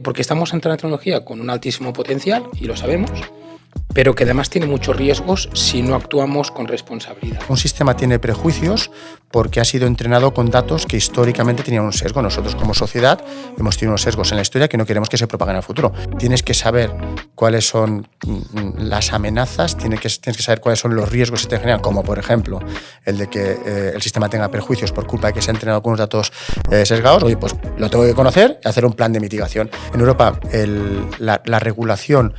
Porque estamos ante una tecnología con un altísimo potencial, y lo sabemos, pero que además tiene muchos riesgos si no actuamos con responsabilidad. Un sistema tiene prejuicios porque ha sido entrenado con datos que históricamente tenían un sesgo. Nosotros como sociedad hemos tenido unos sesgos en la historia que no queremos que se propaguen al futuro. Tienes que saber cuáles son las amenazas, tienes que saber cuáles son los riesgos que te generan, como por ejemplo el de que el sistema tenga prejuicios por culpa de que se ha entrenado con unos datos sesgados. Oye, pues lo tengo que conocer y hacer un plan de mitigación. En Europa la regulación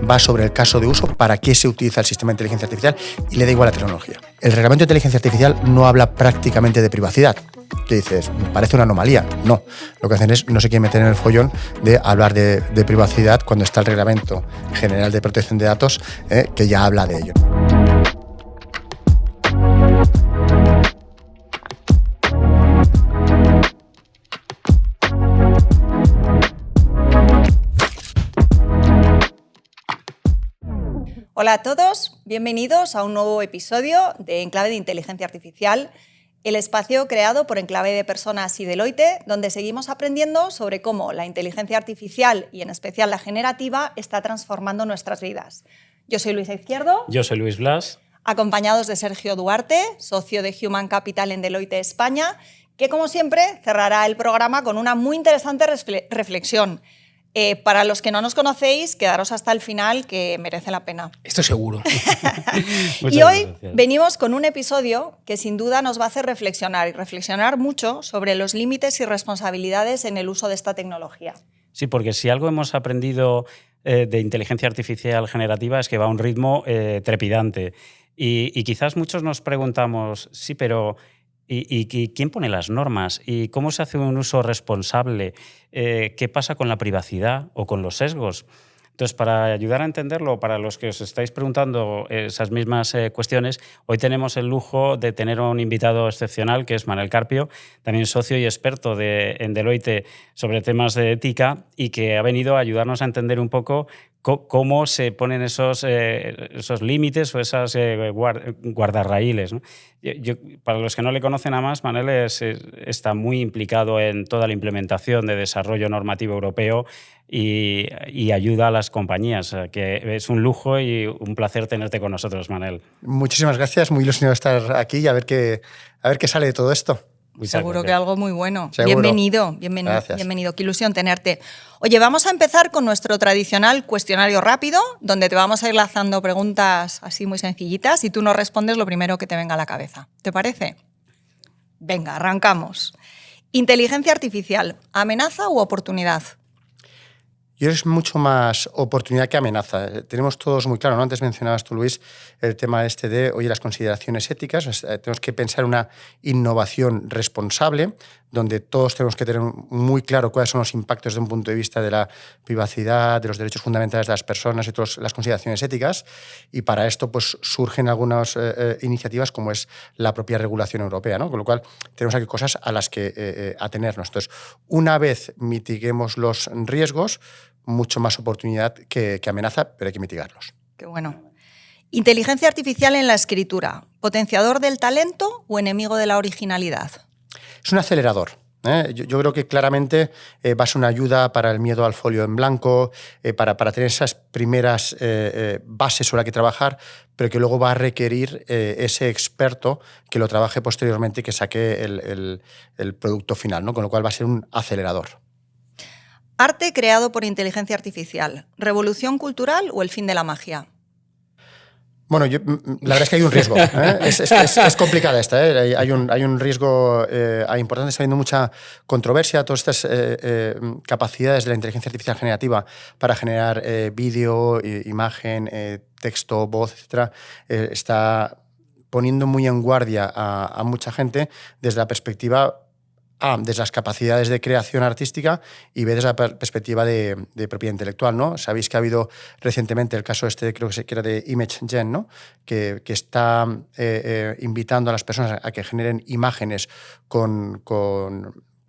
va sobre el caso de uso, para qué se utiliza el sistema de inteligencia artificial, y le da igual la tecnología. El reglamento de inteligencia artificial no habla prácticamente de privacidad. ¿Qué dices? Parece una anomalía. No. Lo que hacen es, no se quieren meter en el follón de hablar de privacidad cuando está el Reglamento General de Protección de Datos, que ya habla de ello. Hola a todos, bienvenidos a un nuevo episodio de Enclave de Inteligencia Artificial, el espacio creado por Enclave de Personas y Deloitte, donde seguimos aprendiendo sobre cómo la inteligencia artificial y en especial la generativa está transformando nuestras vidas. Yo soy Luisa Izquierdo. Yo soy Luis Blas. Acompañados de Sergio Duarte, socio de Human Capital en Deloitte España, que como siempre cerrará el programa con una muy interesante reflexión. Para los que no nos conocéis, quedaros hasta el final, que merece la pena. Esto seguro. Y hoy venimos con un episodio que sin duda nos va a hacer reflexionar, y reflexionar mucho sobre los límites y responsabilidades en el uso de esta tecnología. Sí, porque si algo hemos aprendido de inteligencia artificial generativa es que va a un ritmo trepidante. Y quizás muchos nos preguntamos, sí, pero ¿y quién pone las normas? ¿Y cómo se hace un uso responsable? ¿Qué pasa con la privacidad o con los sesgos? Entonces, para ayudar a entenderlo, para los que os estáis preguntando esas mismas cuestiones, hoy tenemos el lujo de tener un invitado excepcional, que es Manel Carpio, también socio y experto en Deloitte sobre temas de ética, y que ha venido a ayudarnos a entender un poco cómo se ponen esos límites o esas guardarraíles, ¿no? Para los que no le conocen a más, Manel está muy implicado en toda la implementación de desarrollo normativo europeo y ayuda a las compañías, que es un lujo y un placer tenerte con nosotros, Manel. Muchísimas gracias, muy ilusionado de estar aquí y a ver qué sale de todo esto. Seguro que algo muy bueno. Seguro. Bienvenido. Qué ilusión tenerte. Oye, vamos a empezar con nuestro tradicional cuestionario rápido, donde te vamos a ir lanzando preguntas así muy sencillitas y tú nos respondes lo primero que te venga a la cabeza. ¿Te parece? Venga, arrancamos. Inteligencia artificial, ¿amenaza u oportunidad? Yo es mucho más oportunidad que amenaza. Tenemos todos muy claro, ¿no? Antes mencionabas tú, Luis, el tema de, oye, las consideraciones éticas. Tenemos que pensar una innovación responsable, donde todos tenemos que tener muy claro cuáles son los impactos desde un punto de vista de la privacidad, de los derechos fundamentales de las personas y todas las consideraciones éticas. Y para esto pues, surgen algunas iniciativas como es la propia regulación europea, ¿no? Con lo cual tenemos aquí cosas a las que atenernos. Entonces, una vez mitiguemos los riesgos, mucho más oportunidad que amenaza, pero hay que mitigarlos. Qué bueno. Inteligencia artificial en la escritura, ¿potenciador del talento o enemigo de la originalidad? Es un acelerador. Yo creo que claramente va a ser una ayuda para el miedo al folio en blanco, para tener esas primeras bases sobre las que trabajar, pero que luego va a requerir ese experto que lo trabaje posteriormente y que saque el producto final, ¿no? Con lo cual va a ser un acelerador. Arte creado por inteligencia artificial, ¿revolución cultural o el fin de la magia? Bueno, la verdad es que hay un riesgo. Es complicada esta. Hay un riesgo importante. Está habiendo mucha controversia. Todas estas capacidades de la inteligencia artificial generativa para generar vídeo, imagen, texto, voz, etc., está poniendo muy en guardia a mucha gente desde la perspectiva desde las capacidades de creación artística y desde la perspectiva de propiedad intelectual, ¿no? Sabéis que ha habido recientemente el caso creo que era de ImageGen, ¿no? Que está invitando a las personas a que generen imágenes con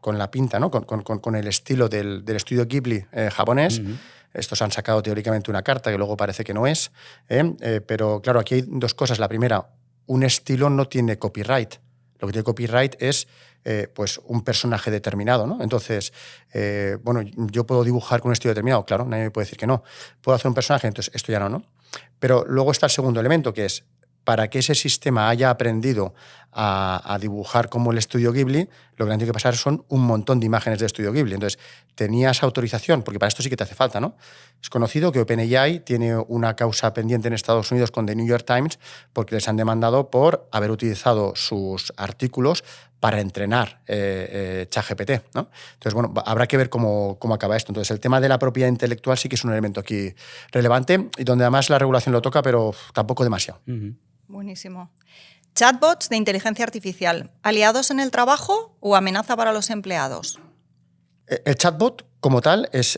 la pinta, ¿no? Con el estilo del estudio Ghibli japonés. Uh-huh. Estos han sacado teóricamente una carta que luego parece que no es. Pero claro, aquí hay dos cosas. La primera, un estilo no tiene copyright. Lo que tiene copyright es pues un personaje determinado, ¿no? Entonces, bueno, yo puedo dibujar con un estilo determinado, claro, nadie me puede decir que no. Puedo hacer un personaje, entonces esto ya no. Pero luego está el segundo elemento, que es, para que ese sistema haya aprendido a dibujar como el estudio Ghibli, lo que le han tenido que pasar son un montón de imágenes de estudio Ghibli. Entonces, tenías autorización, porque para esto sí que te hace falta, ¿no? Es conocido que OpenAI tiene una causa pendiente en Estados Unidos con The New York Times porque les han demandado por haber utilizado sus artículos para entrenar ChatGPT, ¿no? Entonces, bueno, habrá que ver cómo acaba esto. Entonces, el tema de la propiedad intelectual sí que es un elemento aquí relevante y donde además la regulación lo toca, pero tampoco demasiado. Uh-huh. Buenísimo. Chatbots de inteligencia artificial, ¿aliados en el trabajo o amenaza para los empleados? El chatbot, como tal, es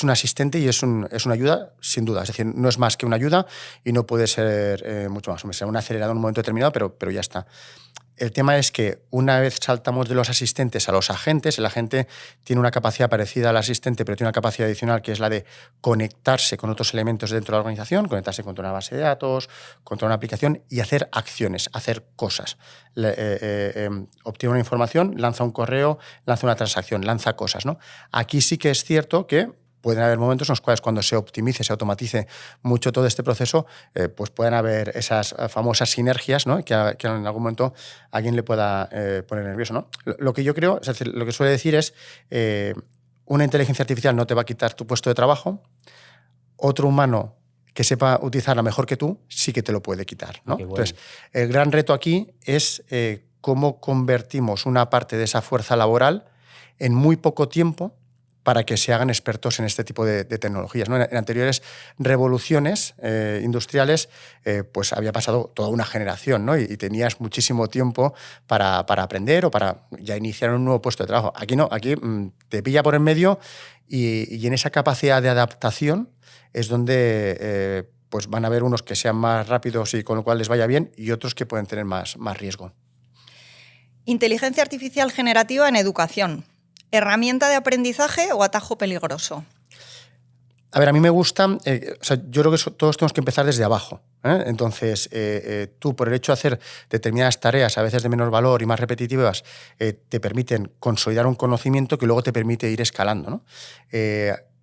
un asistente y es una ayuda, sin duda. Es decir, no es más que una ayuda y no puede ser mucho más. Será un acelerador en un momento determinado, pero ya está. El tema es que una vez saltamos de los asistentes a los agentes, el agente tiene una capacidad parecida al asistente, pero tiene una capacidad adicional que es la de conectarse con otros elementos dentro de la organización, conectarse contra una base de datos, contra una aplicación y hacer acciones, hacer cosas. Obtiene una información, lanza un correo, lanza una transacción, lanza cosas, ¿no? Aquí sí que es cierto que pueden haber momentos en los cuales cuando se optimice, se automatice mucho todo este proceso, pues pueden haber esas famosas sinergias, ¿no? que en algún momento a alguien le pueda poner nervioso, ¿no? Lo que yo creo, es decir, lo que suele decir es una inteligencia artificial no te va a quitar tu puesto de trabajo, otro humano que sepa utilizarla mejor que tú sí que te lo puede quitar, ¿no? Bueno. Entonces, el gran reto aquí es cómo convertimos una parte de esa fuerza laboral en muy poco tiempo para que se hagan expertos en este tipo de tecnologías, ¿no? En anteriores revoluciones industriales pues había pasado toda una generación, ¿no? y tenías muchísimo tiempo para aprender o para ya iniciar un nuevo puesto de trabajo. Aquí no, aquí te pilla por en medio y en esa capacidad de adaptación es donde pues van a haber unos que sean más rápidos y con lo cual les vaya bien y otros que pueden tener más riesgo. Inteligencia artificial generativa en educación. ¿Herramienta de aprendizaje o atajo peligroso? A ver, a mí me gusta, o sea, yo creo que todos tenemos que empezar desde abajo, ¿eh? Entonces, tú por el hecho de hacer determinadas tareas, a veces de menor valor y más repetitivas, te permiten consolidar un conocimiento que luego te permite ir escalando, ¿no?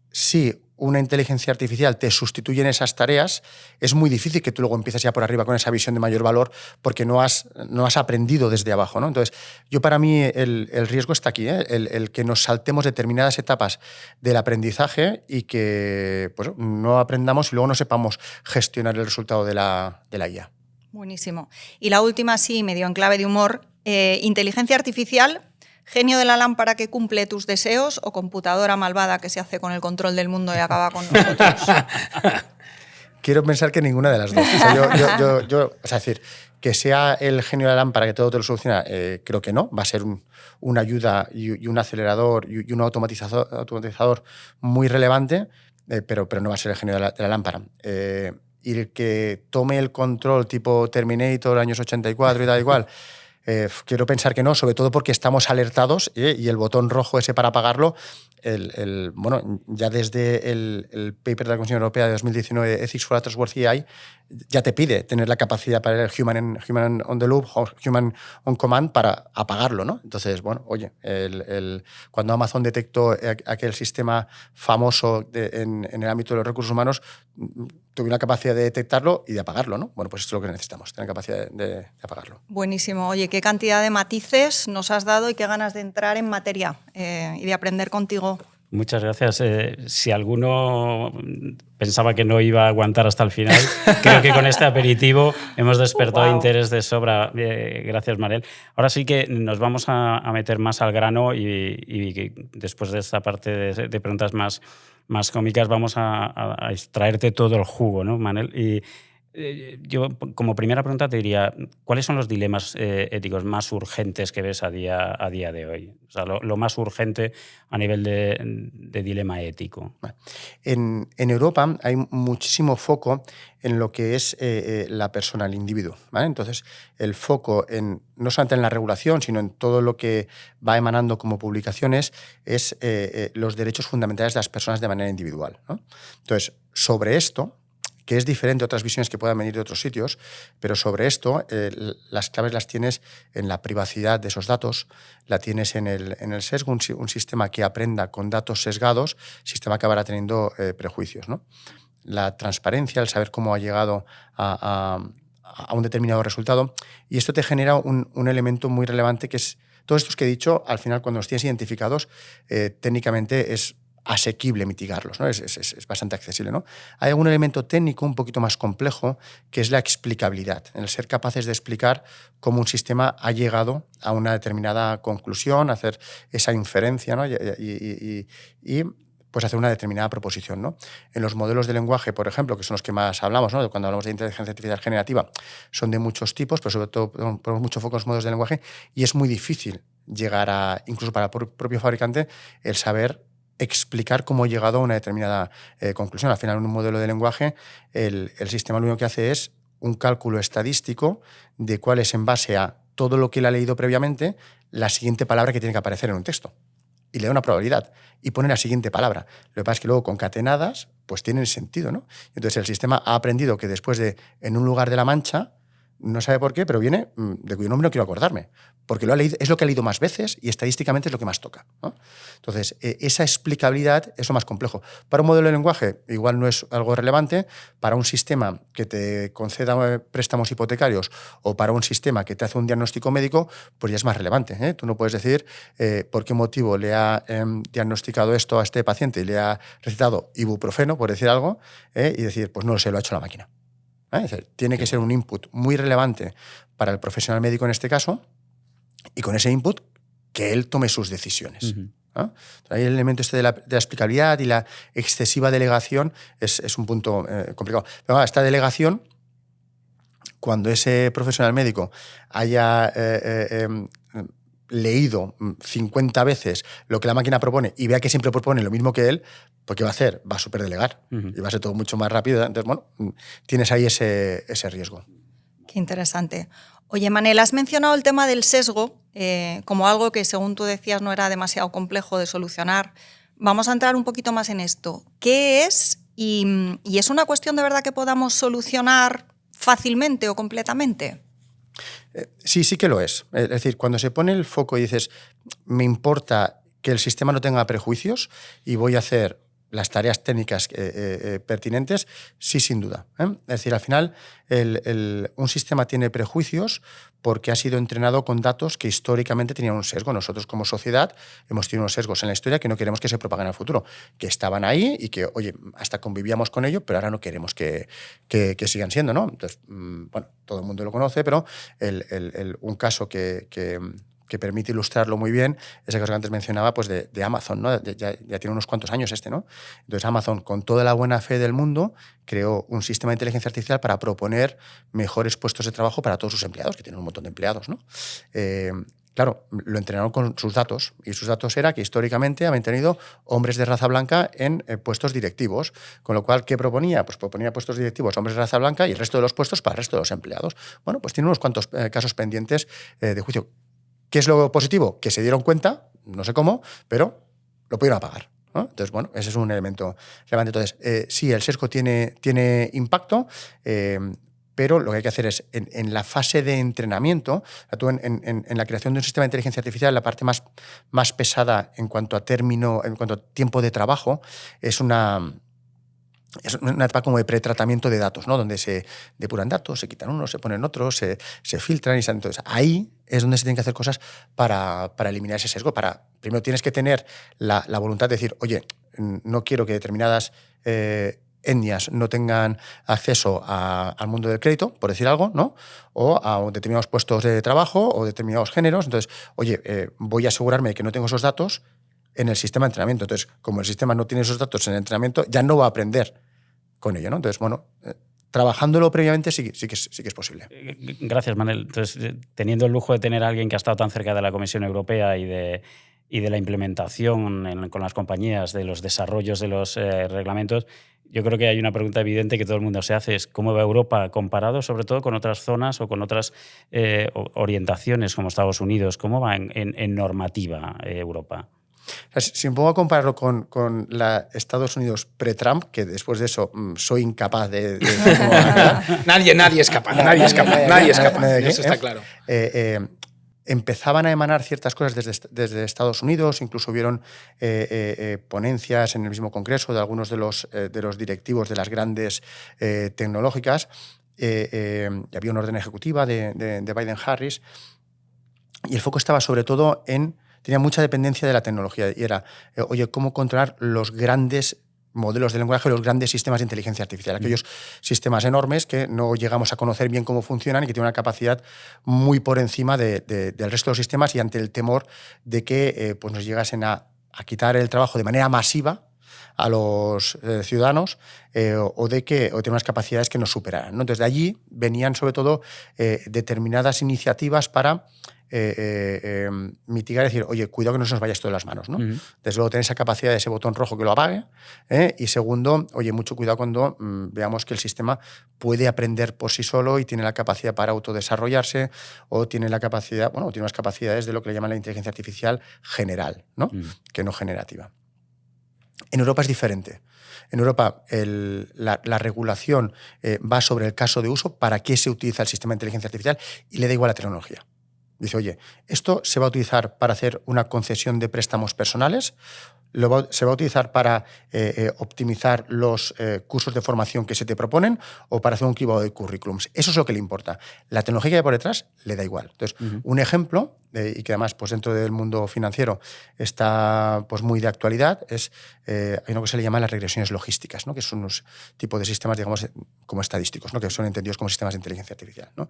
Si una inteligencia artificial te sustituye en esas tareas, es muy difícil que tú luego empieces ya por arriba con esa visión de mayor valor porque no has aprendido desde abajo, ¿no? Entonces, para mí el riesgo está aquí, ¿eh? El que nos saltemos determinadas etapas del aprendizaje y que pues, no aprendamos y luego no sepamos gestionar el resultado de la IA. Buenísimo. Y la última, sí, medio en clave de humor. Inteligencia artificial, genio de la lámpara que cumple tus deseos o computadora malvada que se hace con el control del mundo y acaba con nosotros. Quiero pensar que ninguna de las dos. O sea, es decir, que sea el genio de la lámpara que todo te lo soluciona, creo que no. Va a ser una ayuda y un acelerador y un automatizador muy relevante, pero no va a ser el genio de la lámpara. Y el que tome el control tipo Terminator, años 84 y tal igual, quiero pensar que no, sobre todo porque estamos alertados y el botón rojo ese para apagarlo, bueno, ya desde el paper de la Comisión Europea de 2019, Ethics for a Trustworthy AI, ya te pide tener la capacidad para el human on the loop, human on command para apagarlo, ¿no? Entonces, bueno, oye, cuando Amazon detectó aquel sistema famoso en el ámbito de los recursos humanos, tuve una capacidad de detectarlo y de apagarlo, ¿no? Bueno, pues esto es lo que necesitamos, tener capacidad de apagarlo. Buenísimo. Oye, qué cantidad de matices nos has dado y qué ganas de entrar en materia y de aprender contigo. Muchas gracias. Si alguno pensaba que no iba a aguantar hasta el final, creo que con este aperitivo hemos despertado interés de sobra. Gracias, Marel. Ahora sí que nos vamos a meter más al grano y después de esta parte de preguntas más cómicas vamos a extraerte todo el jugo, ¿no, Manel? Y yo, como primera pregunta, te diría, ¿cuáles son los dilemas éticos más urgentes que ves a día de hoy? O sea, lo más urgente a nivel de dilema ético. En Europa hay muchísimo foco en lo que es la persona, el individuo, ¿vale? Entonces, el foco no solamente en la regulación, sino en todo lo que va emanando como publicaciones es los derechos fundamentales de las personas de manera individual, ¿no? Entonces, sobre esto, que es diferente a otras visiones que puedan venir de otros sitios, pero sobre esto las claves las tienes en la privacidad de esos datos, la tienes en el sesgo, un sistema que aprenda con datos sesgados, sistema que acabará teniendo prejuicios, ¿no? La transparencia, el saber cómo ha llegado a un determinado resultado, y esto te genera un elemento muy relevante que es, todos estos que he dicho, al final cuando los tienes identificados, técnicamente es asequible mitigarlos, ¿no? Es bastante accesible, ¿no? Hay algún elemento técnico un poquito más complejo que es la explicabilidad, el ser capaces de explicar cómo un sistema ha llegado a una determinada conclusión, hacer esa inferencia, ¿no? y pues hacer una determinada proposición, ¿no? En los modelos de lenguaje, por ejemplo, que son los que más hablamos, ¿no? Cuando hablamos de inteligencia artificial generativa, son de muchos tipos, pero sobre todo ponemos mucho foco en los modelos de lenguaje y es muy difícil llegar a, incluso para el propio fabricante, el saber explicar cómo he llegado a una determinada conclusión. Al final, en un modelo de lenguaje, el sistema lo único que hace es un cálculo estadístico de cuál es, en base a todo lo que él ha leído previamente, la siguiente palabra que tiene que aparecer en un texto. Y le da una probabilidad y pone la siguiente palabra. Lo que pasa es que luego concatenadas pues tienen sentido, ¿no? Entonces el sistema ha aprendido que después de en un lugar de la Mancha, no sabe por qué, pero viene de cuyo nombre no quiero acordarme, porque lo ha leído, es lo que ha leído más veces y estadísticamente es lo que más toca, ¿no? Entonces, esa explicabilidad es lo más complejo. Para un modelo de lenguaje igual no es algo relevante, para un sistema que te conceda préstamos hipotecarios o para un sistema que te hace un diagnóstico médico, pues ya es más relevante, ¿eh? Tú no puedes decir por qué motivo le ha diagnosticado esto a este paciente y le ha recetado ibuprofeno, por decir algo, y decir, pues no lo sé, lo ha hecho la máquina. Es decir, tiene que ser un input muy relevante para el profesional médico en este caso, y con ese input que él tome sus decisiones. ¿No? Ahí el elemento este de la explicabilidad y la excesiva delegación es un punto complicado. Pero esta delegación, cuando ese profesional médico haya leído 50 veces lo que la máquina propone y vea que siempre propone lo mismo que él, pues ¿qué va a hacer? Va a superdelegar y va a ser todo mucho más rápido. Entonces, bueno, tienes ahí ese riesgo. Qué interesante. Oye, Manel, has mencionado el tema del sesgo como algo que, según tú decías, no era demasiado complejo de solucionar. Vamos a entrar un poquito más en esto. ¿Qué es? ¿Y es una cuestión de verdad que podamos solucionar fácilmente o completamente? Sí que lo es. Es decir, cuando se pone el foco y dices, me importa que el sistema no tenga prejuicios y voy a hacer las tareas técnicas pertinentes, sí, sin duda. Es decir, al final un sistema tiene prejuicios porque ha sido entrenado con datos que históricamente tenían un sesgo. Nosotros como sociedad hemos tenido unos sesgos en la historia que no queremos que se propaguen al futuro, que estaban ahí y que, oye, hasta convivíamos con ello, pero ahora no queremos que sigan siendo, ¿no? Entonces, bueno, todo el mundo lo conoce, pero un caso que permite ilustrarlo muy bien, ese caso que antes mencionaba, pues de Amazon, ¿no? Ya tiene unos cuantos años ¿no? Entonces Amazon, con toda la buena fe del mundo, creó un sistema de inteligencia artificial para proponer mejores puestos de trabajo para todos sus empleados, que tienen un montón de empleados, ¿no? Claro, lo entrenaron con sus datos, y sus datos era que históricamente habían tenido hombres de raza blanca en puestos directivos, con lo cual, ¿qué proponía? Pues proponía puestos directivos, hombres de raza blanca, y el resto de los puestos para el resto de los empleados. Bueno, pues tiene unos cuantos casos pendientes de juicio. ¿Qué es lo positivo? Que se dieron cuenta, no sé cómo, pero lo pudieron apagar, ¿no? Entonces, bueno, ese es un elemento relevante. Entonces, sí, el sesgo tiene impacto, pero lo que hay que hacer es, en la fase de entrenamiento, tú en la creación de un sistema de inteligencia artificial, la parte más pesada en cuanto a tiempo de trabajo, es una etapa como de pretratamiento de datos, ¿no? Donde se depuran datos, se quitan unos, se ponen otros, se filtran. Entonces, ahí es donde se tienen que hacer cosas para eliminar ese sesgo. Primero tienes que tener la voluntad de decir, oye, no quiero que determinadas etnias no tengan acceso al mundo del crédito, por decir algo, ¿no? O a determinados puestos de trabajo o determinados géneros. Entonces, oye, voy a asegurarme de que no tengo esos datos en el sistema de entrenamiento. Entonces, como el sistema no tiene esos datos en el entrenamiento, ya no va a aprender con ello, ¿no? Entonces, bueno, trabajándolo previamente sí que es posible. Gracias, Manel. Entonces, teniendo el lujo de tener a alguien que ha estado tan cerca de la Comisión Europea y de la implementación con las compañías, de los desarrollos de los reglamentos, yo creo que hay una pregunta evidente que todo el mundo se hace, es cómo va Europa comparado sobre todo con otras zonas o con otras orientaciones como Estados Unidos. ¿Cómo va en normativa Europa? O sea, si me pongo a compararlo con la Estados Unidos pre-Trump, que después de eso soy incapaz de decir cómo va a quedar. Nadie es capaz, nadie es capaz, eso está claro. Empezaban a emanar ciertas cosas desde Estados Unidos, incluso hubieron ponencias en el mismo Congreso de algunos de los directivos de las grandes tecnológicas. Había una orden ejecutiva de Biden-Harris y el foco estaba sobre todo tenía mucha dependencia de la tecnología y era, oye, cómo controlar los grandes modelos de lenguaje, los grandes sistemas de inteligencia artificial, aquellos sistemas enormes que no llegamos a conocer bien cómo funcionan y que tienen una capacidad muy por encima del resto de los sistemas, y ante el temor de que pues nos llegasen a quitar el trabajo de manera masiva a los ciudadanos o tener unas capacidades que nos superaran, ¿no? Entonces, de allí venían sobre todo determinadas iniciativas para mitigar, decir, oye, cuidado que no se nos vaya esto de las manos, ¿no? Desde luego, tener esa capacidad de ese botón rojo que lo apague, y segundo, oye, mucho cuidado cuando veamos que el sistema puede aprender por sí solo y tiene la capacidad para autodesarrollarse, o tiene la capacidad, bueno, tiene unas capacidades de lo que le llaman la inteligencia artificial general, ¿no? Que no generativa. En Europa es diferente. En Europa la regulación va sobre el caso de uso, para qué se utiliza el sistema de inteligencia artificial, y le da igual la tecnología. Dice, oye, esto se va a utilizar para hacer una concesión de préstamos personales, se va a utilizar para optimizar los cursos de formación que se te proponen, o para hacer un cribado de currículums. Eso es lo que le importa. La tecnología que hay por detrás le da igual. Entonces, un ejemplo, y que además pues, dentro del mundo financiero está pues, muy de actualidad, hay uno que se le llama las regresiones logísticas, ¿no? Que son unos tipos de sistemas, digamos, como estadísticos, ¿no? Que son entendidos como sistemas de inteligencia artificial, ¿no?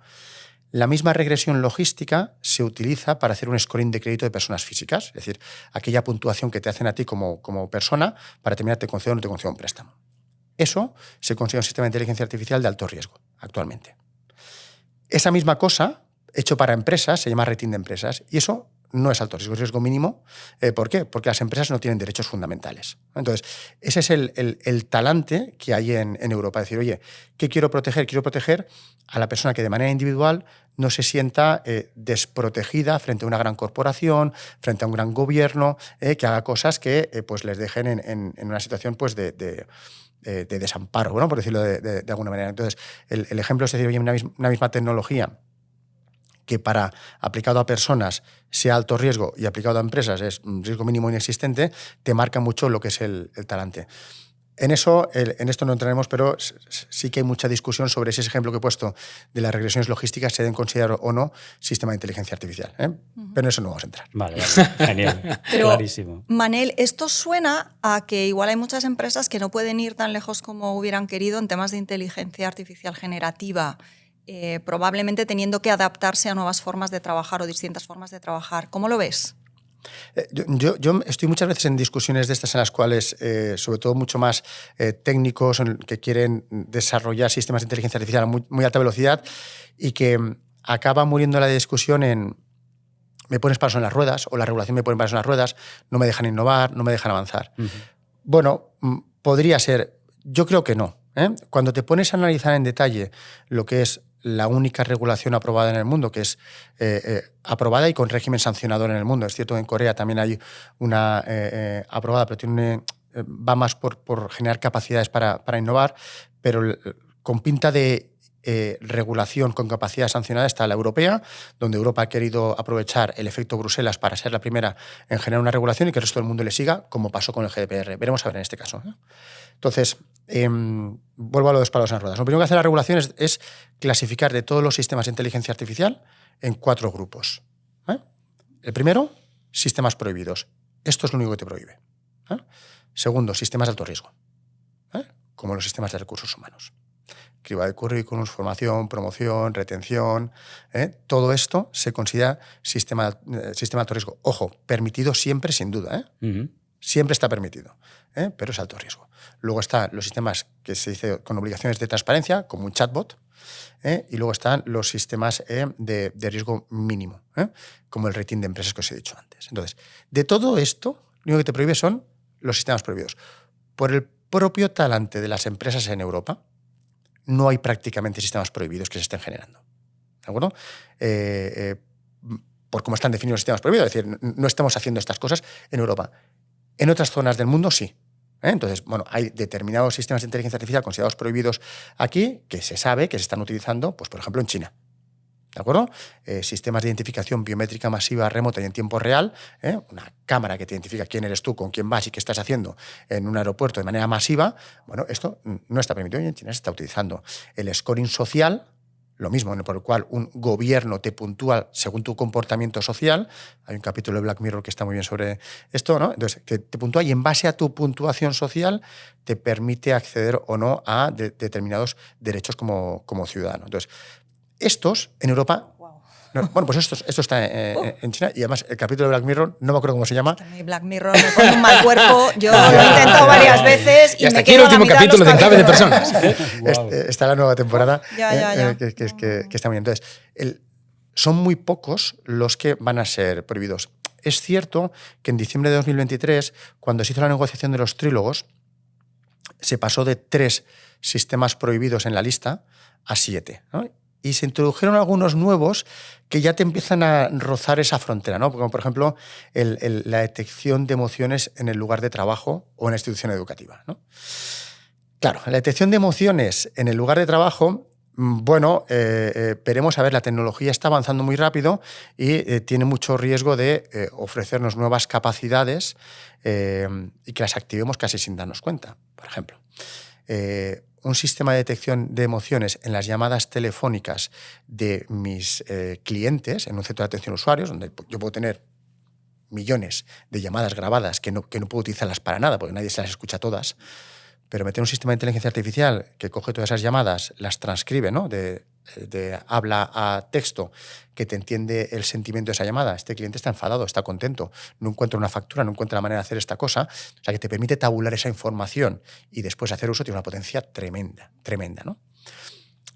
La misma regresión logística se utiliza para hacer un scoring de crédito de personas físicas, es decir, aquella puntuación que te hacen a ti como persona para determinar te concedo o no te concedo un préstamo. Eso se considera un sistema de inteligencia artificial de alto riesgo actualmente. Esa misma cosa, hecho para empresas, se llama rating de empresas, y eso no es alto riesgo, es riesgo mínimo. ¿Por qué? Porque las empresas no tienen derechos fundamentales. Entonces, ese es el talante que hay en Europa. Decir, oye, ¿qué quiero proteger? Quiero proteger a la persona que de manera individual no se sienta desprotegida frente a una gran corporación, frente a un gran gobierno, que haga cosas que pues les dejen en una situación pues, de desamparo, ¿no? Por decirlo de alguna manera. Entonces, el ejemplo es decir, oye, una misma tecnología que para aplicado a personas sea alto riesgo y aplicado a empresas es un riesgo mínimo inexistente, te marca mucho lo que es el talante. En esto no entraremos, pero sí que hay mucha discusión sobre si ese ejemplo que he puesto de las regresiones logísticas se deben considerar o no sistema de inteligencia artificial. Pero en eso no vamos a entrar. Vale, genial, pero, clarísimo. Manel, esto suena a que igual hay muchas empresas que no pueden ir tan lejos como hubieran querido en temas de inteligencia artificial generativa, probablemente teniendo que adaptarse a nuevas formas de trabajar o distintas formas de trabajar. ¿Cómo lo ves? Yo estoy muchas veces en discusiones de estas en las cuales, sobre todo mucho más técnicos que quieren desarrollar sistemas de inteligencia artificial a muy alta velocidad, y que acaba muriendo la discusión en me pones palos en las ruedas, o la regulación me pone palos en las ruedas, no me dejan innovar, no me dejan avanzar. Bueno, podría ser. Yo creo que no. Cuando te pones a analizar en detalle lo que es la única regulación aprobada en el mundo, que es aprobada y con régimen sancionador en el mundo. Es cierto que en Corea también hay una aprobada, pero va más por generar capacidades para innovar, pero con pinta de regulación con capacidad sancionada está la europea, donde Europa ha querido aprovechar el efecto Bruselas para ser la primera en generar una regulación y que el resto del mundo le siga, como pasó con el GDPR. Veremos a ver en este caso. Entonces, vuelvo a lo de los palos en las ruedas. Lo primero que hace la regulación es clasificar de todos los sistemas de inteligencia artificial en 4 grupos. El primero, sistemas prohibidos. Esto es lo único que te prohíbe. Segundo, sistemas de alto riesgo, como los sistemas de recursos humanos. Criba de currículums, formación, promoción, retención. Todo esto se considera sistema de alto riesgo. Ojo, permitido siempre, sin duda. Siempre está permitido, pero es alto riesgo. Luego están los sistemas que se dice con obligaciones de transparencia, como un chatbot, y luego están los sistemas de riesgo mínimo, como el rating de empresas que os he dicho antes. Entonces, de todo esto, lo único que te prohíbe son los sistemas prohibidos. Por el propio talante de las empresas en Europa, no hay prácticamente sistemas prohibidos que se estén generando. ¿De acuerdo? por cómo están definidos los sistemas prohibidos. Es decir, no estamos haciendo estas cosas en Europa. En otras zonas del mundo sí. Entonces, bueno, hay determinados sistemas de inteligencia artificial considerados prohibidos aquí que se sabe que se están utilizando, pues, por ejemplo, en China. ¿De acuerdo? Sistemas de identificación biométrica masiva remota y en tiempo real, una cámara que te identifica quién eres tú, con quién vas y qué estás haciendo en un aeropuerto de manera masiva, bueno, esto no está permitido y en China se está utilizando. El scoring social, lo mismo, por el cual un gobierno te puntúa según tu comportamiento social. Hay un capítulo de Black Mirror que está muy bien sobre esto, ¿no? Entonces, te puntúa y en base a tu puntuación social te permite acceder o no a determinados derechos como ciudadano. Entonces, estos en Europa... Wow. No, bueno, pues esto está en China y además el capítulo de Black Mirror, no me acuerdo cómo se llama. Black Mirror me pone un mal cuerpo. Yo lo he intentado varias veces y hasta me aquí el quedo último capítulo de Enclave de Personas. Wow. Está la nueva temporada Ya. Que está muy bien. Entonces, son muy pocos los que van a ser prohibidos. Es cierto que en diciembre de 2023, cuando se hizo la negociación de los trílogos, se pasó de 3 sistemas prohibidos en la lista a 7, ¿no? Y se introdujeron algunos nuevos que ya te empiezan a rozar esa frontera, ¿no? Como por ejemplo la detección de emociones en el lugar de trabajo o en la institución educativa, ¿no? Claro, la detección de emociones en el lugar de trabajo, bueno, veremos, a ver, la tecnología está avanzando muy rápido y tiene mucho riesgo de ofrecernos nuevas capacidades y que las activemos casi sin darnos cuenta. Por ejemplo, un sistema de detección de emociones en las llamadas telefónicas de mis clientes en un centro de atención a usuarios, donde yo puedo tener millones de llamadas grabadas que no puedo utilizarlas para nada, porque nadie se las escucha todas, pero meter un sistema de inteligencia artificial que coge todas esas llamadas, las transcribe, ¿no? de habla a texto, que te entiende el sentimiento de esa llamada. Este cliente está enfadado, está contento, no encuentra una factura, no encuentra la manera de hacer esta cosa. O sea, que te permite tabular esa información y después hacer uso, tiene una potencia tremenda, ¿no?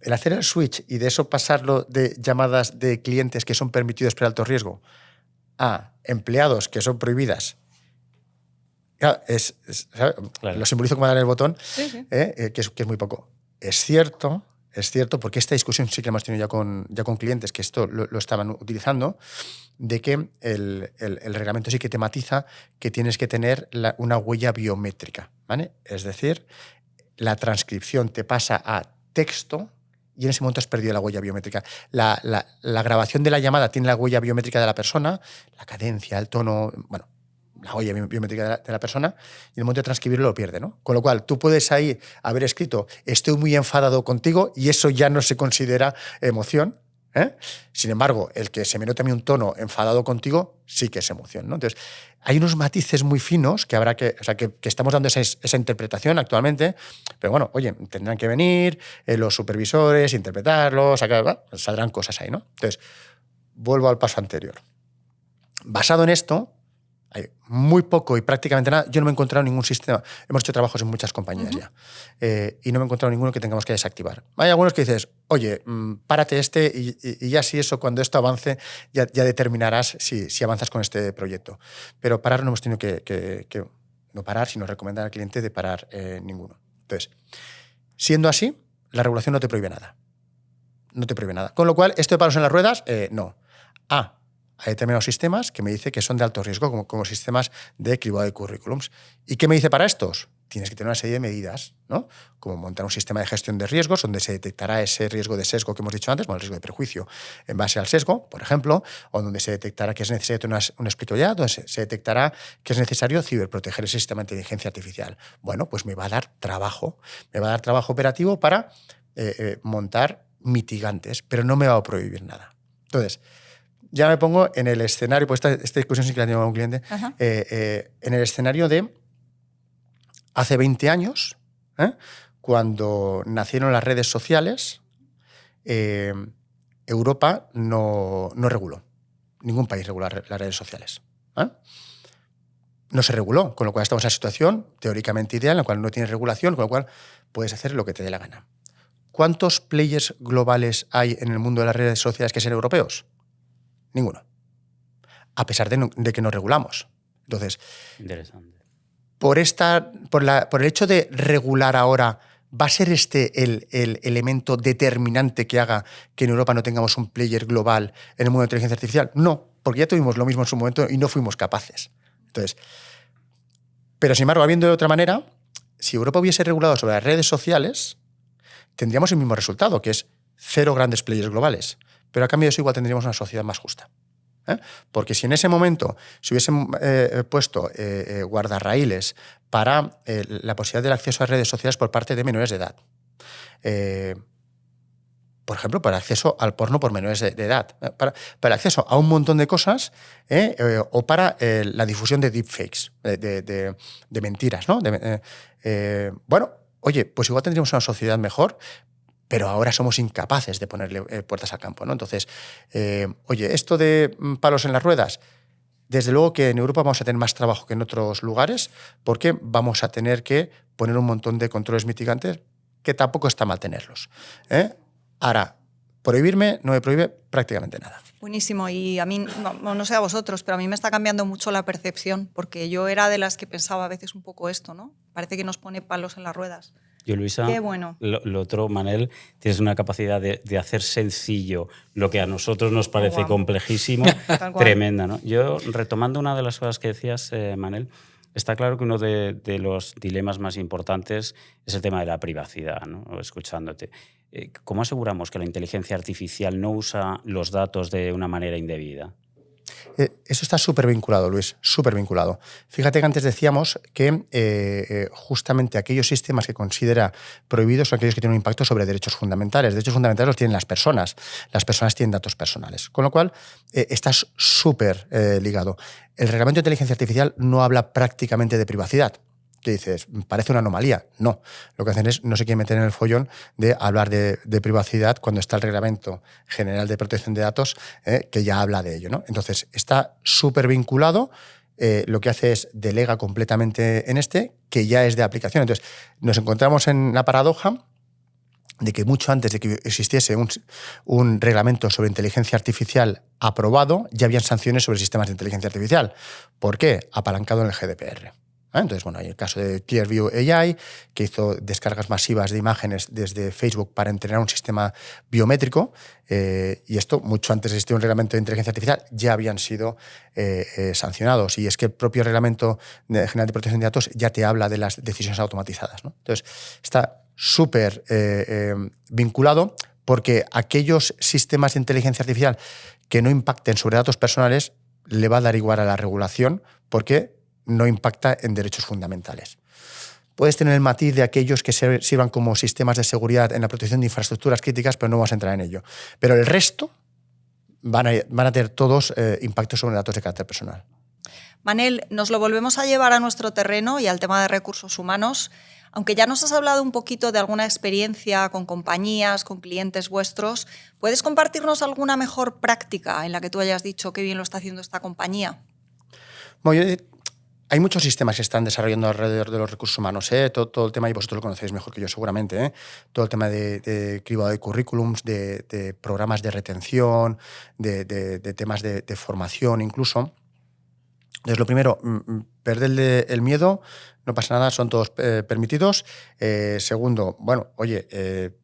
El hacer el switch y de eso pasarlo de llamadas de clientes que son permitidos pero de alto riesgo a empleados que son prohibidas. Claro, claro. Lo simbolizo como dar el botón, sí. Que es muy poco. Es cierto, porque esta discusión sí que la hemos tenido ya con clientes que esto lo estaban utilizando, de que el reglamento sí que tematiza que tienes que tener una huella biométrica, ¿vale? Es decir, la transcripción te pasa a texto y en ese momento has perdido la huella biométrica. La grabación de la llamada tiene la huella biométrica de la persona, la cadencia, el tono, bueno, la huella biométrica de la persona, y en el momento de transcribirlo lo pierde, ¿no? Con lo cual, tú puedes ahí haber escrito estoy muy enfadado contigo y eso ya no se considera emoción, ¿eh? Sin embargo, el que se me note a mí un tono enfadado contigo sí que es emoción, ¿no? Entonces, hay unos matices muy finos que habrá que estamos dando esa interpretación actualmente, pero bueno, oye, tendrán que venir los supervisores, interpretarlo, saldrán cosas ahí, ¿no? Entonces, vuelvo al paso anterior. Basado en esto, hay muy poco y prácticamente nada. Yo no me he encontrado ningún sistema. Hemos hecho trabajos en muchas compañías ya. Y no me he encontrado ninguno que tengamos que desactivar. Hay algunos que dices, oye, párate y ya si eso, cuando esto avance, ya determinarás si avanzas con este proyecto. Pero parar no hemos tenido que no parar, sino recomendar al cliente de parar ninguno. Entonces, siendo así, la regulación no te prohíbe nada. No te prohíbe nada. Con lo cual, ¿esto de palos en las ruedas? No. Hay determinados sistemas que me dice que son de alto riesgo, como sistemas de cribado de currículums. ¿Y qué me dice para estos? Tienes que tener una serie de medidas, ¿no? Como montar un sistema de gestión de riesgos donde se detectará ese riesgo de sesgo que hemos dicho antes, el riesgo de prejuicio en base al sesgo, por ejemplo, o donde se detectará que es necesario tener un explico-ya, donde se detectará que es necesario ciberproteger ese sistema de inteligencia artificial. Bueno, pues me va a dar trabajo operativo para montar mitigantes, pero no me va a prohibir nada. Entonces, ya me pongo en el escenario, pues esta discusión sí que la tengo con un cliente, en el escenario de hace 20 años, cuando nacieron las redes sociales, Europa no reguló. Ningún país reguló las redes sociales. No se reguló, con lo cual estamos en una situación teóricamente ideal en la cual no tienes regulación, con lo cual puedes hacer lo que te dé la gana. ¿Cuántos players globales hay en el mundo de las redes sociales que sean europeos? Ninguno. A pesar de que no regulamos. Entonces, interesante. Por el hecho de regular ahora, ¿va a ser este el elemento determinante que haga que en Europa no tengamos un player global en el mundo de inteligencia artificial? No. porque ya tuvimos lo mismo en su momento y no fuimos capaces. Entonces, pero sin embargo, habiendo de otra manera, si Europa hubiese regulado sobre las redes sociales, tendríamos el mismo resultado, que es 0 grandes players globales. Pero a cambio de eso igual tendríamos una sociedad más justa. Porque si en ese momento se hubiesen puesto guardarraíles para la posibilidad del acceso a redes sociales por parte de menores de edad, por ejemplo, para acceso al porno por menores de edad, para acceso a un montón de cosas, o para la difusión de deepfakes, de mentiras, ¿no? Bueno, oye, pues igual tendríamos una sociedad mejor, pero ahora somos incapaces de ponerle puertas al campo, ¿no? Entonces, oye, esto de palos en las ruedas, desde luego que en Europa vamos a tener más trabajo que en otros lugares, porque vamos a tener que poner un montón de controles mitigantes, que tampoco está mal tenerlos. Ahora, prohibirme no me prohíbe prácticamente nada. Buenísimo. Y a mí, no sé a vosotros, pero a mí me está cambiando mucho la percepción, porque yo era de las que pensaba a veces un poco esto, ¿no? Parece que nos pone palos en las ruedas. Yo, Luisa, qué bueno. Lo otro, Manel, tienes una capacidad de hacer sencillo lo que a nosotros nos parece complejísimo, tremenda, ¿no? Yo, retomando una de las cosas que decías, Manel, está claro que uno de los dilemas más importantes es el tema de la privacidad, ¿no? Escuchándote. ¿Cómo aseguramos que la inteligencia artificial no usa los datos de una manera indebida? Eso está súper vinculado, Luis, súper vinculado. Fíjate que antes decíamos que justamente aquellos sistemas que considera prohibidos son aquellos que tienen un impacto sobre derechos fundamentales. Derechos fundamentales los tienen las personas tienen datos personales. Con lo cual, estás súper ligado. El reglamento de inteligencia artificial no habla prácticamente de privacidad. ¿Qué dices? Parece una anomalía. No. Lo que hacen es, no se quieren meter en el follón de hablar de privacidad cuando está el Reglamento General de Protección de Datos, que ya habla de ello, ¿no? Entonces, está súper vinculado. Lo que hace es delega completamente en que ya es de aplicación. Entonces, nos encontramos en la paradoja de que mucho antes de que existiese un reglamento sobre inteligencia artificial aprobado, ya habían sanciones sobre sistemas de inteligencia artificial. ¿Por qué? Apalancado en el GDPR. Entonces, bueno, hay el caso de Clearview AI, que hizo descargas masivas de imágenes desde Facebook para entrenar un sistema biométrico, y esto, mucho antes de existir un reglamento de inteligencia artificial, ya habían sido sancionados. Y es que el propio Reglamento General de Protección de Datos ya te habla de las decisiones automatizadas, ¿no? Entonces, está súper vinculado, porque aquellos sistemas de inteligencia artificial que no impacten sobre datos personales le va a dar igual a la regulación, porque no impacta en derechos fundamentales. Puedes tener el matiz de aquellos que sirvan como sistemas de seguridad en la protección de infraestructuras críticas, pero no vamos a entrar en ello. Pero el resto van a tener todos impactos sobre datos de carácter personal. Manel, nos lo volvemos a llevar a nuestro terreno y al tema de recursos humanos. Aunque ya nos has hablado un poquito de alguna experiencia con compañías, con clientes vuestros, ¿puedes compartirnos alguna mejor práctica en la que tú hayas dicho qué bien lo está haciendo esta compañía? Bueno, hay muchos sistemas que están desarrollando alrededor de los recursos humanos, todo el tema, y vosotros lo conocéis mejor que yo seguramente, todo el tema de cribado de currículums, de programas de retención, de temas de formación incluso. Entonces, lo primero, perder el miedo, no pasa nada, son todos permitidos. Segundo, bueno, oye,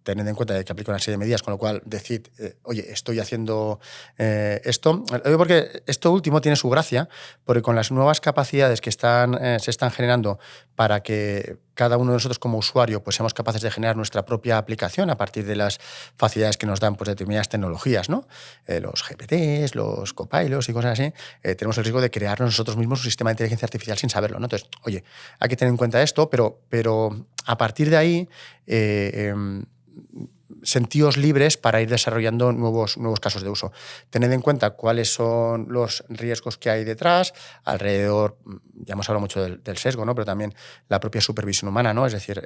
tened en cuenta que aplica una serie de medidas, con lo cual decid, oye, estoy haciendo esto. Porque esto último tiene su gracia, porque con las nuevas capacidades que se están generando para que cada uno de nosotros como usuario pues seamos capaces de generar nuestra propia aplicación a partir de las facilidades que nos dan pues, determinadas tecnologías, ¿no? Los GPTs, los copilots y cosas así, tenemos el riesgo de crearnos nosotros mismos un sistema de inteligencia artificial sin saberlo, ¿no? Entonces, oye, hay que tener en cuenta esto, pero a partir de ahí sentíos libres para ir desarrollando nuevos casos de uso. Tened en cuenta cuáles son los riesgos que hay detrás, alrededor, ya hemos hablado mucho del sesgo, ¿no? Pero también la propia supervisión humana, ¿no? Es decir,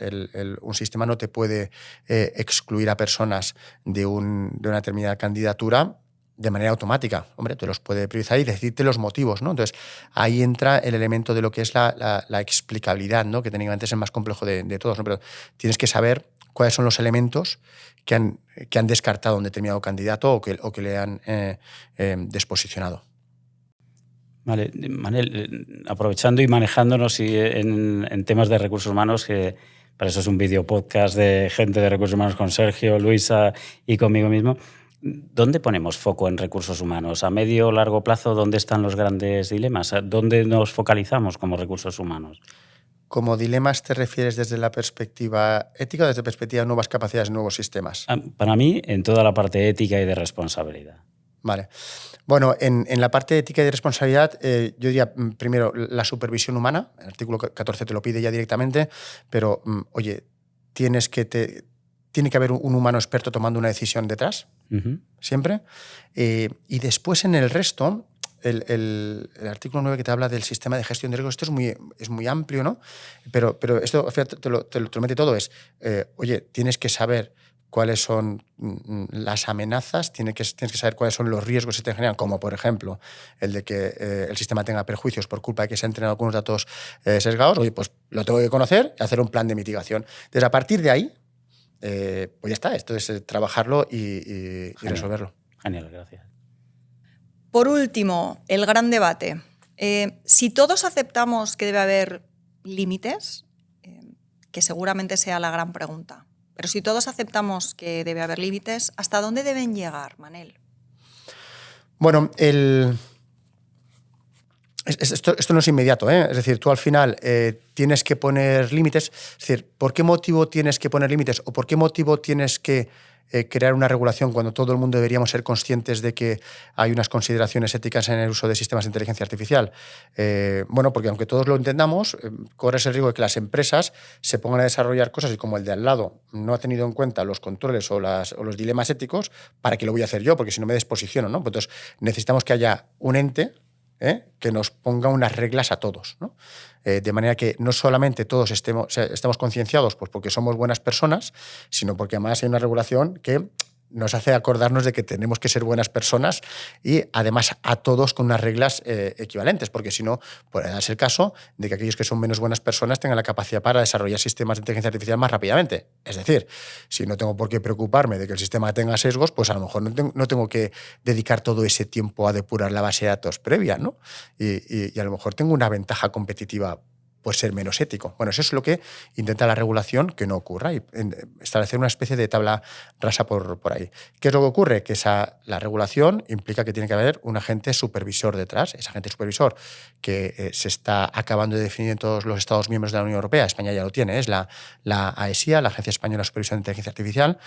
un sistema no te puede excluir a personas de una determinada candidatura de manera automática. Hombre, te los puede priorizar y decirte los motivos, ¿no? Entonces, ahí entra el elemento de lo que es la explicabilidad, ¿no? Que técnicamente es el más complejo de todos, ¿no? Pero tienes que saber cuáles son los elementos que han descartado a un determinado candidato o que le han desposicionado. Vale, Manel, aprovechando y manejándonos en temas de recursos humanos, que para eso es un video podcast de gente de recursos humanos con Sergio, Luisa y conmigo mismo, ¿Dónde ponemos foco en recursos humanos? ¿A medio o largo plazo dónde están los grandes dilemas? ¿Dónde nos focalizamos como recursos humanos? ¿Como dilemas te refieres desde la perspectiva ética o desde la perspectiva de nuevas capacidades, nuevos sistemas? Para mí, en toda la parte ética y de responsabilidad. Vale. Bueno, en la parte de ética y de responsabilidad, yo diría primero la supervisión humana. El artículo 14 te lo pide ya directamente, pero oye, tiene que haber un humano experto tomando una decisión detrás, siempre. Y después en el resto, el artículo 9 que te habla del sistema de gestión de riesgos, esto es muy amplio, ¿no? Pero esto fíjate, te lo mete todo, oye, tienes que saber cuáles son las amenazas, tienes que saber cuáles son los riesgos que se te generan, como por ejemplo el de que el sistema tenga perjuicios por culpa de que se han entrenado algunos datos sesgados. Oye, pues lo tengo que conocer y hacer un plan de mitigación. Entonces, a partir de ahí, pues ya está. Esto es trabajarlo y resolverlo. Genial, gracias. Por último, el gran debate. Si todos aceptamos que debe haber límites, que seguramente sea la gran pregunta, pero si todos aceptamos que debe haber límites, ¿hasta dónde deben llegar, Manel? Bueno, esto no es inmediato, ¿eh? Es decir, tú al final tienes que poner límites. Es decir, ¿por qué motivo tienes que poner límites o por qué motivo tienes que crear una regulación cuando todo el mundo deberíamos ser conscientes de que hay unas consideraciones éticas en el uso de sistemas de inteligencia artificial? Bueno, porque aunque todos lo entendamos, corres el riesgo de que las empresas se pongan a desarrollar cosas y como el de al lado no ha tenido en cuenta los controles o los dilemas éticos, ¿para qué lo voy a hacer yo? Porque si no me desposiciono, ¿no? Entonces necesitamos que haya un ente que nos ponga unas reglas a todos, ¿no? De manera que no solamente todos estemos concienciados pues porque somos buenas personas, sino porque además hay una regulación que nos hace acordarnos de que tenemos que ser buenas personas y además a todos con unas reglas equivalentes, porque si no, puede darse el caso de que aquellos que son menos buenas personas tengan la capacidad para desarrollar sistemas de inteligencia artificial más rápidamente. Es decir, si no tengo por qué preocuparme de que el sistema tenga sesgos, pues a lo mejor no tengo que dedicar todo ese tiempo a depurar la base de datos previa, ¿no? Y a lo mejor tengo una ventaja competitiva, pues ser menos ético. Bueno, eso es lo que intenta la regulación, que no ocurra, y establecer una especie de tabla rasa por ahí. ¿Qué es lo que ocurre? Que la regulación implica que tiene que haber un agente supervisor detrás, ese agente supervisor que se está acabando de definir en todos los Estados miembros de la Unión Europea. España ya lo tiene, es la AESIA, la Agencia Española de Supervisión de Inteligencia Artificial,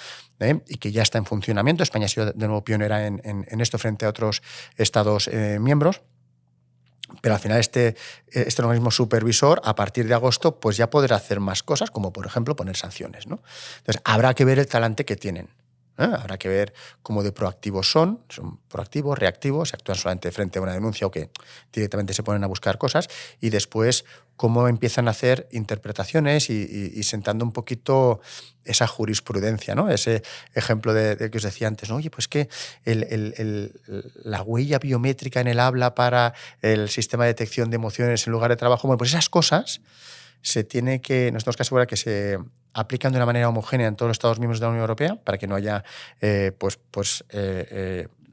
y que ya está en funcionamiento. España ha sido de nuevo pionera en esto frente a otros Estados miembros. Pero al final este organismo supervisor, a partir de agosto, pues ya podrá hacer más cosas, como por ejemplo poner sanciones, ¿no? Entonces, habrá que ver el talante que tienen. Habrá que ver cómo de proactivos son proactivos, reactivos, si actúan solamente frente a una denuncia o que directamente se ponen a buscar cosas, y después cómo empiezan a hacer interpretaciones y sentando un poquito esa jurisprudencia, ¿no? Ese ejemplo de que os decía antes, ¿no? Oye, pues que la huella biométrica en el habla para el sistema de detección de emociones en lugar de trabajo, bueno, pues esas cosas nos tenemos que asegurar que se aplican de una manera homogénea en todos los Estados miembros de la Unión Europea para que no haya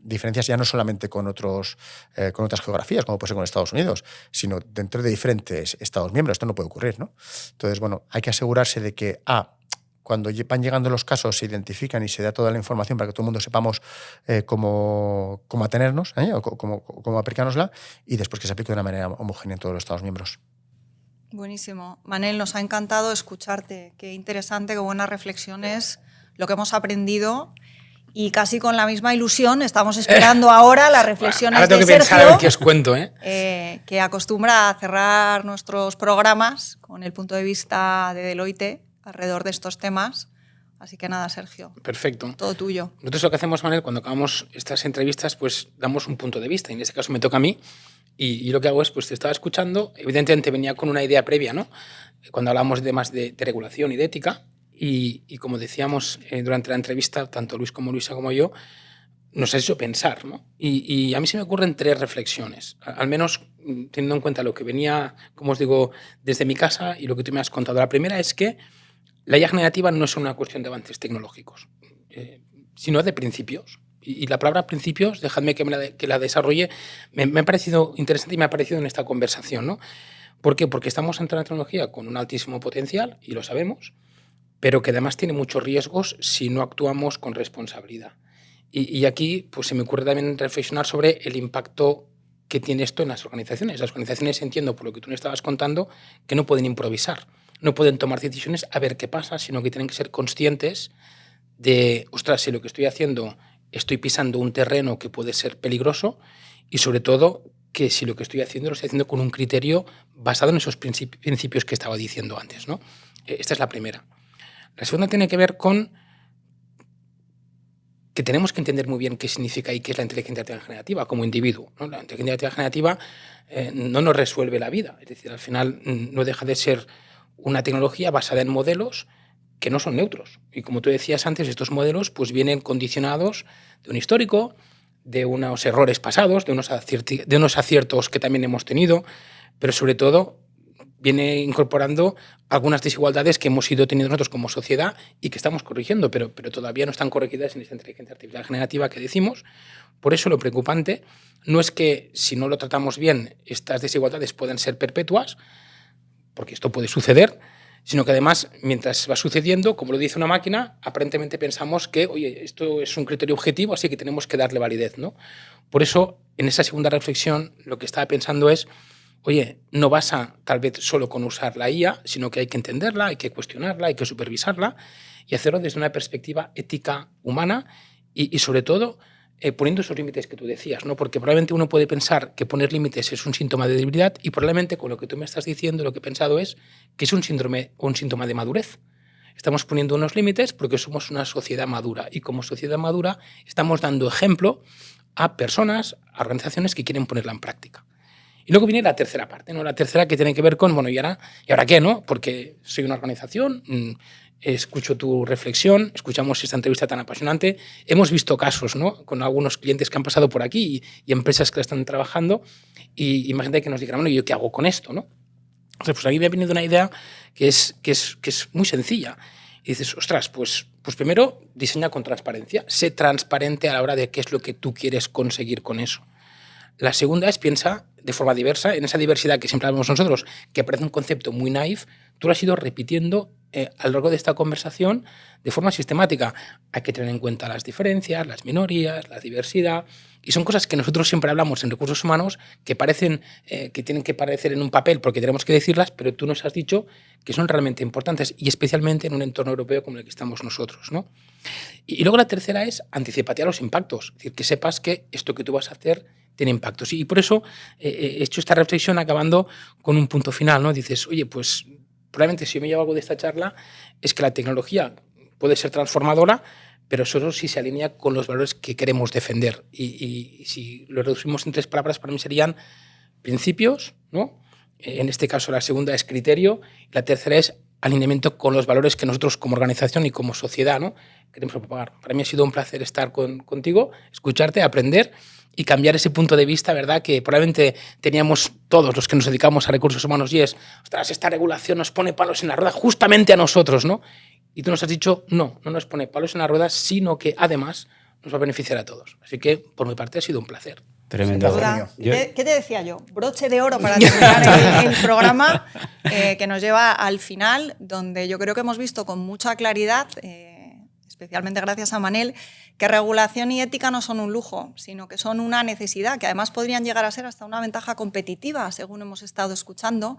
diferencias ya no solamente con otras geografías, como puede ser con Estados Unidos, sino dentro de diferentes Estados miembros. Esto no puede ocurrir, ¿no? Entonces, bueno, hay que asegurarse de que cuando van llegando los casos se identifican y se da toda la información para que todo el mundo sepamos cómo atenernos, o cómo aplicárnosla, y después que se aplique de una manera homogénea en todos los Estados miembros. Buenísimo. Manel, nos ha encantado escucharte. Qué interesante, qué buenas reflexiones, lo que hemos aprendido. Y casi con la misma ilusión estamos esperando ahora las reflexiones ahora tengo de que pensar Sergio, a ver qué os cuento, que acostumbra a cerrar nuestros programas con el punto de vista de Deloitte alrededor de estos temas. Así que nada, Sergio. Perfecto. Todo tuyo. Nosotros lo que hacemos, Manel, cuando acabamos estas entrevistas, pues damos un punto de vista. Y en este caso me toca a mí. Y lo que hago es, pues te estaba escuchando, evidentemente venía con una idea previa, ¿no? Cuando hablamos de temas de regulación y de ética. Y como decíamos durante la entrevista, tanto Luis como Luisa como yo, nos ha hecho pensar, ¿no? Y a mí se me ocurren 3 reflexiones, al menos teniendo en cuenta lo que venía, como os digo, desde mi casa y lo que tú me has contado. La primera es que la IA generativa no es una cuestión de avances tecnológicos, sino de principios. Y la palabra principios, dejadme que la desarrolle, me ha parecido interesante y me ha parecido en esta conversación, ¿no? ¿Por qué? Porque estamos ante una tecnología con un altísimo potencial, y lo sabemos, pero que además tiene muchos riesgos si no actuamos con responsabilidad. Y aquí pues, se me ocurre también reflexionar sobre el impacto que tiene esto en las organizaciones. Las organizaciones, entiendo por lo que tú me estabas contando, que no pueden improvisar, no pueden tomar decisiones a ver qué pasa, sino que tienen que ser conscientes de, ostras, si lo que estoy haciendo estoy pisando un terreno que puede ser peligroso y sobre todo que si lo que estoy haciendo lo estoy haciendo con un criterio basado en esos principios que estaba diciendo antes, ¿no? Esta es la primera. La segunda tiene que ver con que tenemos que entender muy bien qué significa y qué es la inteligencia artificial generativa como individuo, ¿no? La inteligencia artificial generativa no nos resuelve la vida, es decir, al final no deja de ser una tecnología basada en modelos que no son neutros. Y como tú decías antes, estos modelos pues vienen condicionados de un histórico, de unos errores pasados, de unos aciertos que también hemos tenido, pero sobre todo viene incorporando algunas desigualdades que hemos ido teniendo nosotros como sociedad y que estamos corrigiendo, pero todavía no están corregidas en esta inteligencia artificial generativa que decimos. Por eso lo preocupante no es que si no lo tratamos bien estas desigualdades puedan ser perpetuas, porque esto puede suceder, sino que además, mientras va sucediendo, como lo dice una máquina, aparentemente pensamos que, oye, esto es un criterio objetivo, así que tenemos que darle validez, ¿no? Por eso, en esa segunda reflexión, lo que estaba pensando es, oye, no basta tal vez solo con usar la IA, sino que hay que entenderla, hay que cuestionarla, hay que supervisarla y hacerlo desde una perspectiva ética humana y sobre todo, poniendo esos límites que tú decías, ¿no? Porque probablemente uno puede pensar que poner límites es un síntoma de debilidad y probablemente con lo que tú me estás diciendo lo que he pensado es que es un síntoma de madurez. Estamos poniendo unos límites porque somos una sociedad madura y como sociedad madura estamos dando ejemplo a personas, a organizaciones que quieren ponerla en práctica. Y luego viene la tercera parte, ¿no? La tercera que tiene que ver con, bueno, ¿y ahora qué, no? Porque soy una organización, escucho tu reflexión, escuchamos esta entrevista tan apasionante, hemos visto casos, ¿no? Con algunos clientes que han pasado por aquí y empresas que están trabajando y imagínate que nos digan, bueno, ¿y yo qué hago con esto, no? Entonces, pues a mí me ha venido una idea que es muy sencilla. Y dices, ostras, pues primero diseña con transparencia, sé transparente a la hora de qué es lo que tú quieres conseguir con eso. La segunda es piensa de forma diversa, en esa diversidad que siempre hablamos nosotros, que parece un concepto muy naif, tú lo has ido repitiendo a lo largo de esta conversación de forma sistemática. Hay que tener en cuenta las diferencias, las minorías, la diversidad, y son cosas que nosotros siempre hablamos en recursos humanos que parecen que tienen que parecer en un papel porque tenemos que decirlas, pero tú nos has dicho que son realmente importantes y especialmente en un entorno europeo como el que estamos nosotros, ¿no? Y luego la tercera es anticipate a los impactos, es decir, que sepas que esto que tú vas a hacer tiene impactos. Y por eso he hecho esta reflexión acabando con un punto final, ¿no? Dices, oye, pues probablemente si yo me llevo algo de esta charla es que la tecnología puede ser transformadora, pero solo si se alinea con los valores que queremos defender. Y si lo reducimos en 3 palabras, para mí serían principios, ¿no? En este caso la segunda es criterio, la tercera es alineamiento con los valores que nosotros como organización y como sociedad, ¿no? queremos propagar. Para mí ha sido un placer estar contigo, escucharte, aprender y cambiar ese punto de vista, ¿verdad? Que probablemente teníamos todos los que nos dedicamos a recursos humanos y es, ostras, esta regulación nos pone palos en la rueda justamente a nosotros, ¿no? Y tú nos has dicho, no nos pone palos en la rueda, sino que además nos va a beneficiar a todos. Así que, por mi parte, ha sido un placer. Tremendo. ¿Qué te decía yo? Broche de oro para terminar el programa que nos lleva al final, donde yo creo que hemos visto con mucha claridad, especialmente gracias a Manel, que regulación y ética no son un lujo, sino que son una necesidad, que además podrían llegar a ser hasta una ventaja competitiva, según hemos estado escuchando,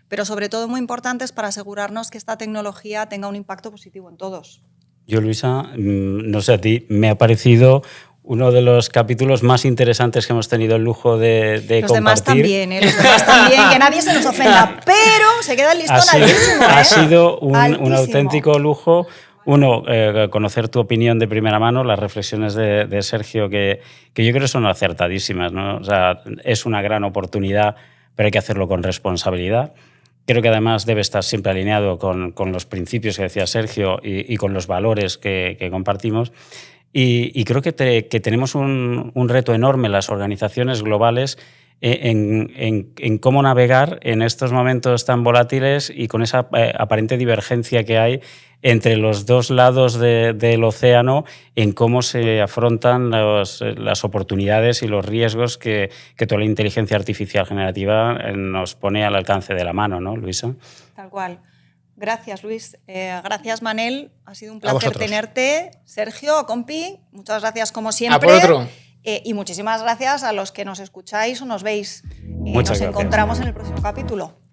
pero sobre todo muy importantes para asegurarnos que esta tecnología tenga un impacto positivo en todos. Yo, Luisa, no sé a ti, me ha parecido uno de los capítulos más interesantes que hemos tenido el lujo de los compartir. Demás también, los demás también, que nadie se nos ofenda, pero se queda el listón altísimo. Ha sido un auténtico lujo. Uno, conocer tu opinión de primera mano, las reflexiones de Sergio, que yo creo son acertadísimas, ¿no? O sea, es una gran oportunidad, pero hay que hacerlo con responsabilidad. Creo que además debe estar siempre alineado con los principios que decía Sergio y con los valores que compartimos. Y creo que tenemos un reto enorme en las organizaciones globales en cómo navegar en estos momentos tan volátiles y con esa aparente divergencia que hay entre los dos lados del océano en cómo se afrontan las oportunidades y los riesgos que toda la inteligencia artificial generativa nos pone al alcance de la mano, ¿no, Luisa? Tal cual. Gracias, Luis. Gracias, Manel. Ha sido un placer tenerte. Sergio, compi, muchas gracias como siempre. A por otro. Y muchísimas gracias a los que nos escucháis o nos veis. Muchas nos gracias. Encontramos en el próximo capítulo.